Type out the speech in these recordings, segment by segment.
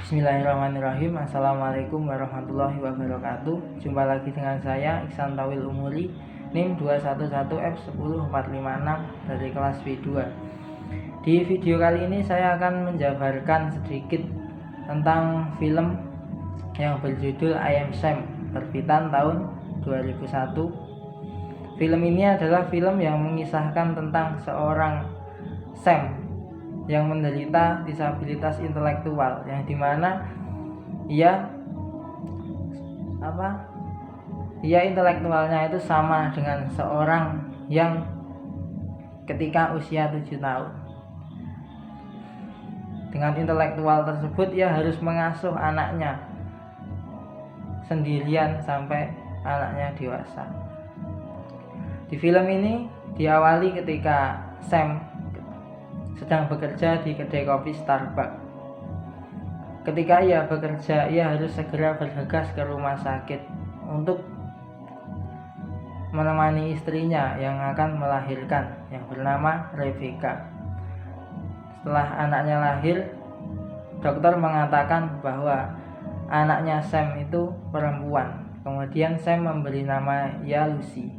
Bismillahirrahmanirrahim. Assalamualaikum warahmatullahi wabarakatuh. Jumpa lagi dengan saya Iksan Tawil Umuri, NIM 211F10456 dari kelas B2. Di video kali ini saya akan menjabarkan sedikit tentang film yang berjudul I Am Sam, terbitan tahun 2001. Film ini adalah film yang mengisahkan tentang seorang Sam yang menderita disabilitas intelektual, yang dimana ia intelektualnya itu sama dengan seorang yang ketika usia 7 tahun. Dengan intelektual tersebut ia harus mengasuh anaknya sendirian sampai anaknya dewasa. Di film ini diawali ketika Sam sedang bekerja di kedai kopi Starbucks. Ketika ia bekerja, ia harus segera bergegas ke rumah sakit untuk menemani istrinya yang akan melahirkan, yang bernama Rebecca. Setelah anaknya lahir, dokter mengatakan bahwa anaknya Sam itu perempuan. Kemudian Sam memberi nama ia Lucy.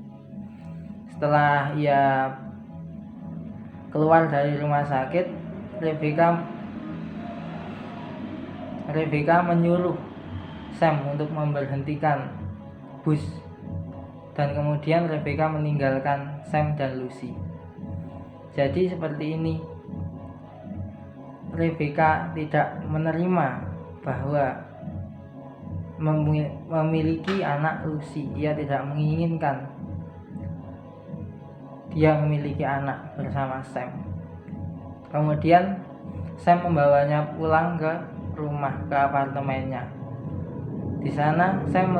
Setelah ia keluar dari rumah sakit, Rebecca menyuruh Sam untuk memberhentikan bus, dan kemudian Rebecca meninggalkan Sam dan Lucy. Jadi seperti ini, Rebecca tidak menerima bahwa memiliki anak Lucy. Ia tidak menginginkan dia memiliki anak bersama Sam. Kemudian Sam membawanya pulang ke rumah, ke apartemennya. Di sana Sam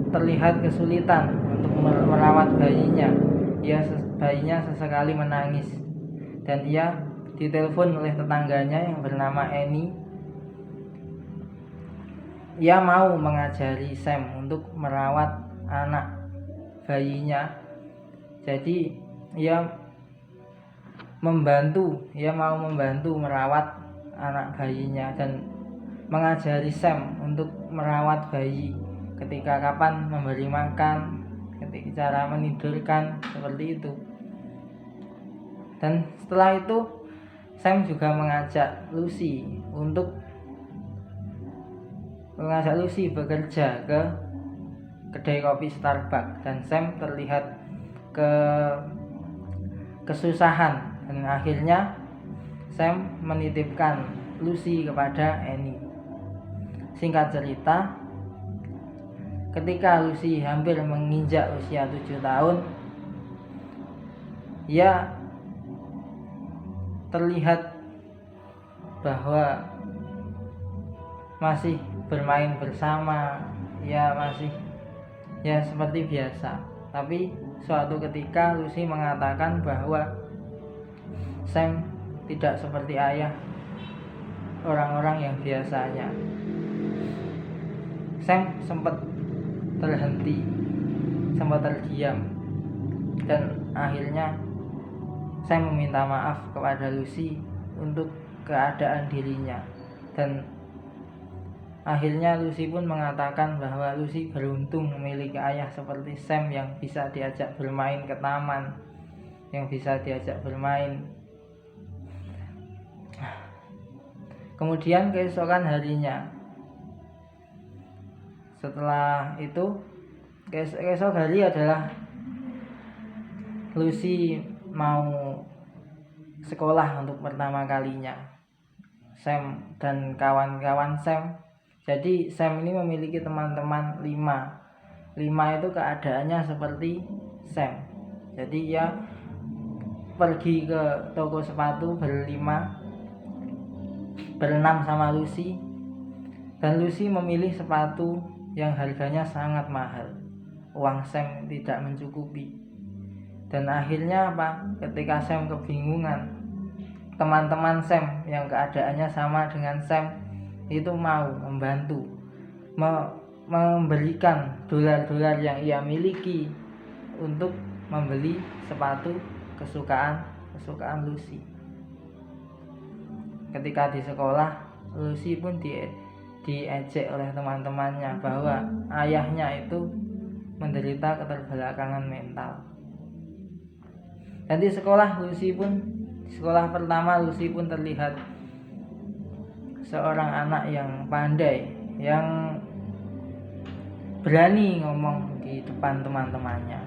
terlihat kesulitan untuk merawat bayinya. Bayinya sesekali menangis, dan ia ditelepon oleh tetangganya yang bernama Annie. Ia mau mengajari Sam untuk merawat anak bayinya. Jadi ia mau membantu merawat anak bayinya dan mengajari Sam untuk merawat bayi, ketika kapan memberi makan, ketika cara menidurkan, seperti itu. Dan setelah itu Sam juga mengajak Lucy bekerja ke kedai kopi Starbucks, dan Sam terlihat kesusahan, dan akhirnya Sam menitipkan Lucy kepada Annie. Singkat cerita, ketika Lucy hampir menginjak usia 7 tahun, ia terlihat bahwa masih bermain bersama, ia masih seperti biasa. Tapi suatu ketika Lucy mengatakan bahwa Sam tidak seperti ayah orang-orang yang biasanya. Sam sempat terdiam, dan akhirnya Sam meminta maaf kepada Lucy untuk keadaan dirinya, dan akhirnya Lucy pun mengatakan bahwa Lucy beruntung memiliki ayah seperti Sam yang bisa diajak bermain ke taman, yang bisa diajak bermain. Kemudian keesokan harinya, setelah itu, keesok hari adalah Lucy mau sekolah untuk pertama kalinya. Sam dan kawan-kawan Sam. Jadi Sam ini memiliki teman-teman 5 itu keadaannya seperti Sam. Jadi ia pergi ke toko sepatu berenam sama Lucy, dan Lucy memilih sepatu yang harganya sangat mahal. Uang Sam tidak mencukupi, dan akhirnya ketika Sam kebingungan, teman-teman Sam yang keadaannya sama dengan Sam itu mau membantu, memberikan dolar-dolar yang ia miliki untuk membeli sepatu kesukaan Lucy. Ketika di sekolah, Lucy pun diejek oleh teman-temannya bahwa ayahnya itu menderita keterbelakangan mental. Dan di sekolah pertama Lucy pun terlihat seorang anak yang pandai, yang berani ngomong di depan teman-temannya.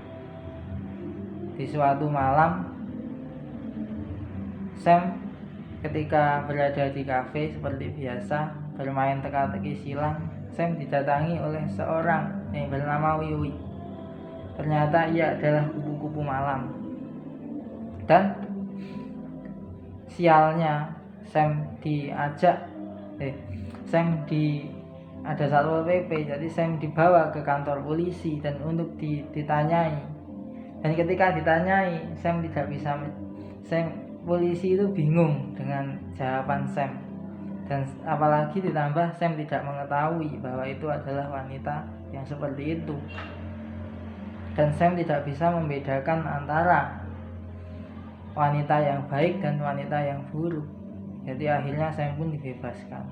Di suatu malam, Sam ketika berada di kafe seperti biasa bermain teka-teki silang, Sam didatangi oleh seorang yang bernama Wiwi. Ternyata ia adalah kupu-kupu malam. Dan sialnya ada Satpol PP, jadi Sam dibawa ke kantor polisi dan untuk ditanyai. Dan ketika ditanyai, polisi itu bingung dengan jawaban Sam. Dan apalagi ditambah Sam tidak mengetahui bahwa itu adalah wanita yang seperti itu. Dan Sam tidak bisa membedakan antara wanita yang baik dan wanita yang buruk. Jadi akhirnya Sam pun dibebaskan.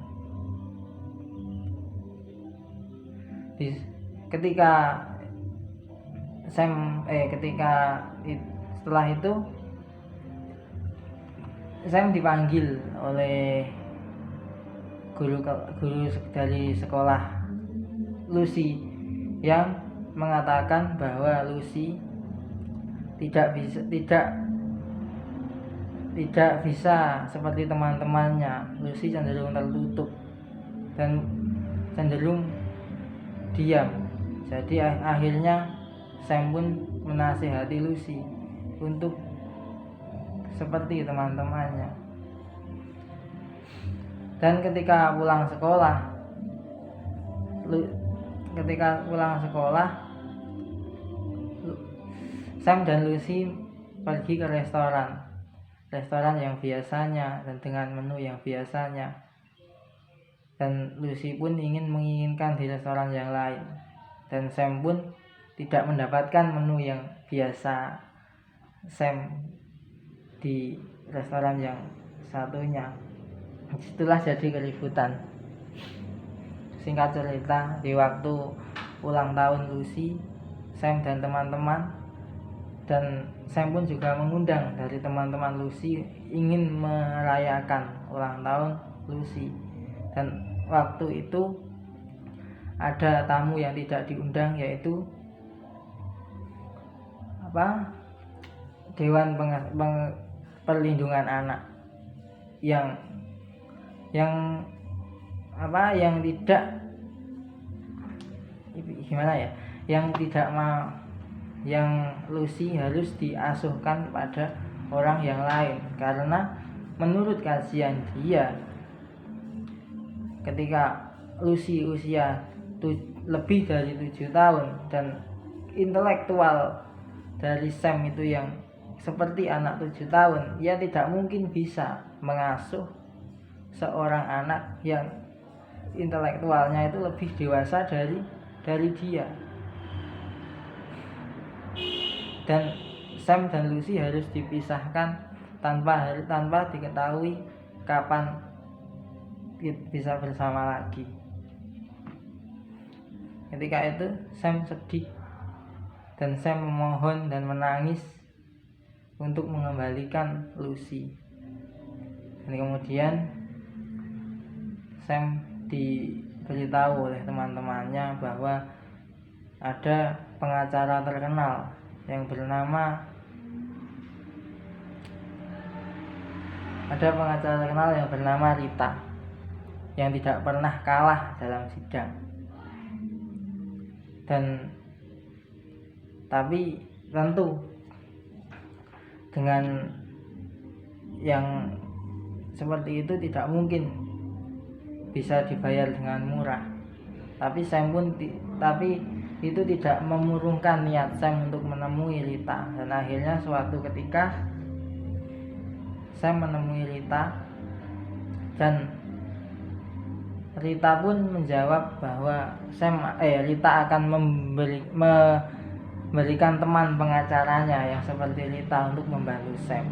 Setelah itu Sam dipanggil oleh guru dari sekolah Lucy yang mengatakan bahwa Lucy tidak bisa seperti teman-temannya. Lucy cenderung tertutup dan cenderung diam. Jadi akhirnya Sam pun menasihati Lucy untuk seperti teman-temannya. Dan ketika pulang sekolah, Sam dan Lucy pergi ke restoran yang biasanya dan dengan menu yang biasanya. Dan Lucy pun menginginkan di restoran yang lain, dan Sam pun tidak mendapatkan menu yang biasa Sam di restoran yang satunya. Itulah jadi keributan. Singkat cerita, di waktu ulang tahun Lucy, Sam dan teman-teman, dan Sam pun juga mengundang dari teman-teman Lucy ingin merayakan ulang tahun Lucy. Dan waktu itu ada tamu yang tidak diundang, yaitu Dewan Perlindungan Anak yang Lucy harus diasuhkan kepada orang yang lain, karena menurut kajian dia, ketika Lucy usia lebih dari 7 tahun dan intelektual dari Sam itu yang seperti anak 7 tahun, ia tidak mungkin bisa mengasuh seorang anak yang intelektualnya itu lebih dewasa dari dia. Dan Sam dan Lucy harus dipisahkan tanpa diketahui kapan bisa bersama lagi. Ketika itu Sam sedih dan Sam memohon dan menangis untuk mengembalikan Lucy. Dan kemudian Sam diberitahu oleh teman-temannya bahwa ada pengacara terkenal yang bernama Rita, yang tidak pernah kalah dalam sidang. Tapi tentu dengan yang seperti itu tidak mungkin bisa dibayar dengan murah. Tapi itu tidak memurungkan niat Sam untuk menemui Rita. Dan akhirnya suatu ketika Sam menemui Rita, dan Rita pun menjawab bahwa Rita akan memberikan teman pengacaranya yang seperti Rita untuk membantu Sam.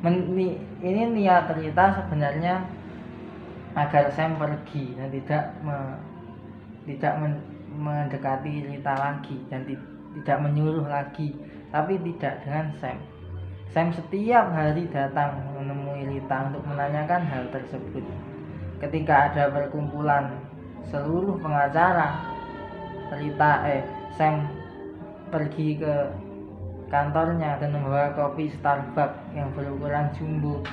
Ini niat Rita sebenarnya agar Sam pergi dan tidak mendekati Rita lagi dan tidak menyuruh lagi, tapi tidak dengan Sam. Sam setiap hari datang menemui Rita untuk menanyakan hal tersebut. Ketika ada perkumpulan seluruh pengacara, Sam pergi ke kantornya dan membawa kopi Starbucks yang berukuran jumbo.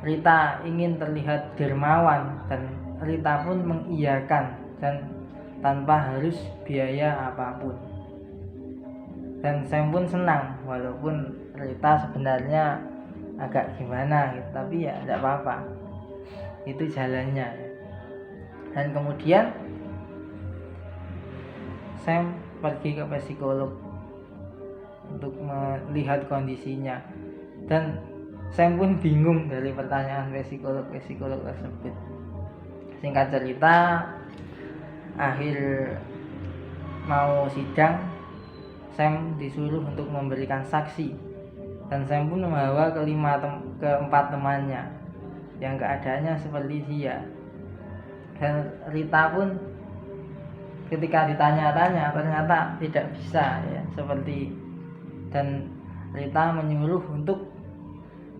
Rita ingin terlihat dermawan dan Rita pun mengiyakan dan tanpa harus biaya apapun. Dan Sam pun senang walaupun Rita sebenarnya agak gimana gitu, tapi ya tidak apa-apa, itu jalannya. Dan kemudian Sam pergi ke psikolog untuk melihat kondisinya, dan Sam pun bingung dari pertanyaan psikolog tersebut. Singkat cerita, akhir mau sidang, Sam disuruh untuk memberikan saksi, dan Sam pun membawa keempat temannya yang keadaannya seperti dia. Dan Rita pun ketika ditanya-tanya ternyata tidak bisa ya, dan Rita menyuruh untuk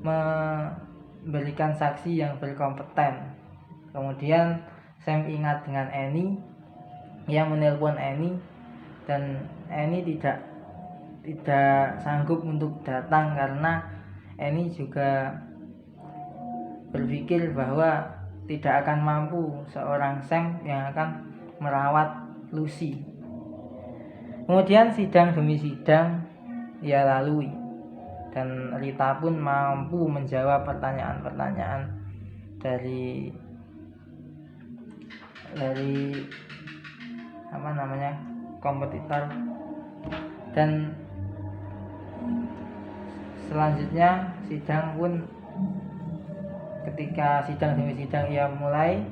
memberikan saksi yang berkompeten. Kemudian Sam ingat dengan Annie, yang menelpon Annie, dan Annie tidak sanggup untuk datang karena Annie juga berpikir bahwa tidak akan mampu seorang Sam yang akan merawat Lucy. Kemudian sidang demi sidang ia lalui, dan Rita pun mampu menjawab pertanyaan-pertanyaan dari kompetitor. Dan selanjutnya sidang pun, ketika sidang demi sidang ia mulai.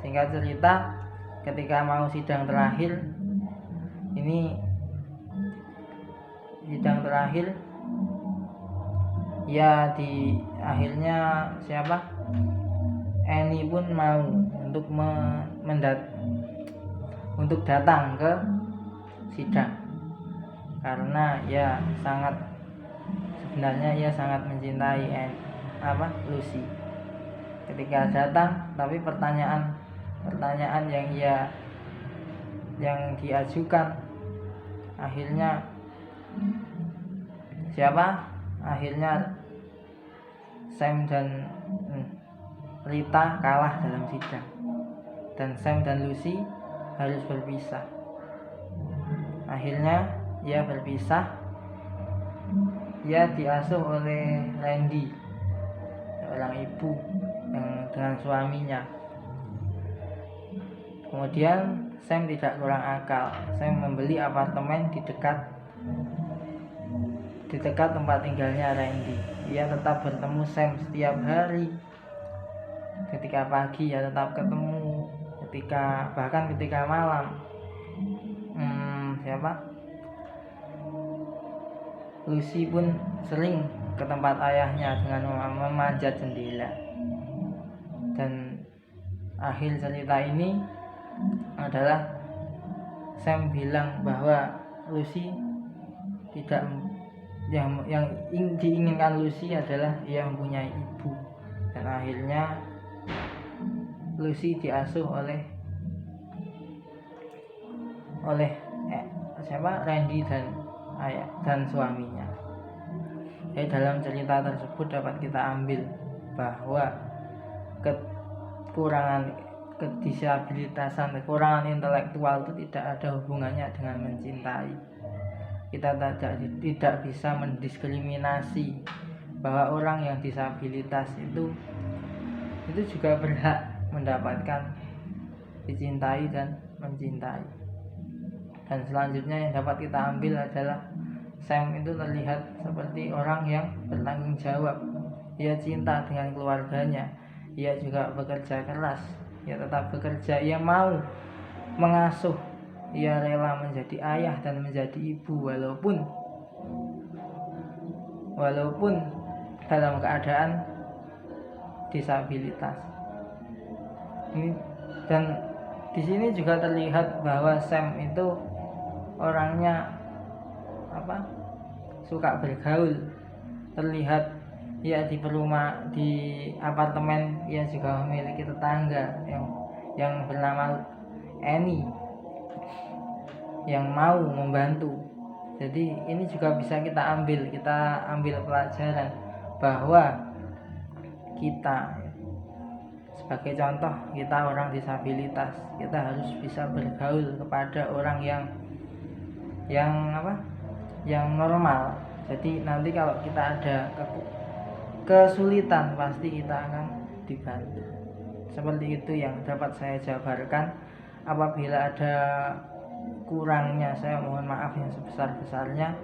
Singkat cerita, ketika mau sidang terakhir, ya di akhirnya Annie pun mau untuk datang ke sidang karena sebenarnya ia sangat mencintai Lucy. Ketika datang, tapi pertanyaan yang diajukan akhirnya Sam dan Rita kalah dalam sidang, dan Sam dan Lucy harus berpisah. Akhirnya ia berpisah. Ia diasuh oleh Randy, seorang ibu dengan suaminya. Kemudian Sam tidak kurang akal. Sam membeli apartemen di dekat tempat tinggalnya Randy. Ia tetap bertemu Sam setiap hari. Ketika pagi ya tetap ketemu, bahkan ketika malam. Lucy pun sering ke tempat ayahnya dengan memanjat jendela. Dan akhir cerita ini adalah Sam bilang bahwa Lucy yang diinginkan Lucy adalah ia mempunyai ibu, dan akhirnya Lucy diasuh oleh Randy dan suaminya. Jadi dalam cerita tersebut dapat kita ambil bahwa kekurangan intelektual itu tidak ada hubungannya dengan mencintai. Kita tidak bisa mendiskriminasi bahwa orang yang disabilitas itu juga berhak mendapatkan dicintai dan mencintai. Dan selanjutnya yang dapat kita ambil adalah Sam itu terlihat seperti orang yang bertanggung jawab. Ia cinta dengan keluarganya. Ia juga bekerja keras. Ia tetap bekerja. Ia mau mengasuh. Ia rela menjadi ayah dan menjadi ibu walaupun dalam keadaan disabilitas. Dan di sini juga terlihat bahwa Sam itu orangnya suka bergaul. Terlihat ya di apartemen ia juga memiliki tetangga yang bernama Annie yang mau membantu. Jadi ini juga bisa kita ambil pelajaran bahwa kita sebagai contoh, kita orang disabilitas, kita harus bisa bergaul kepada orang yang normal. Jadi nanti kalau kita ada kesulitan pasti kita akan dibantu. Seperti itu yang dapat saya jabarkan. Apabila ada kurangnya saya mohon maaf yang sebesar-besarnya.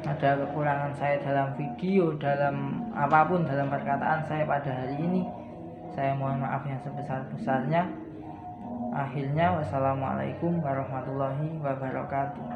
Ada kekurangan saya dalam video, dalam apapun, dalam perkataan saya pada hari ini, saya mohon maaf yang sebesar-besarnya. Akhirnya wassalamualaikum warahmatullahi wabarakatuh.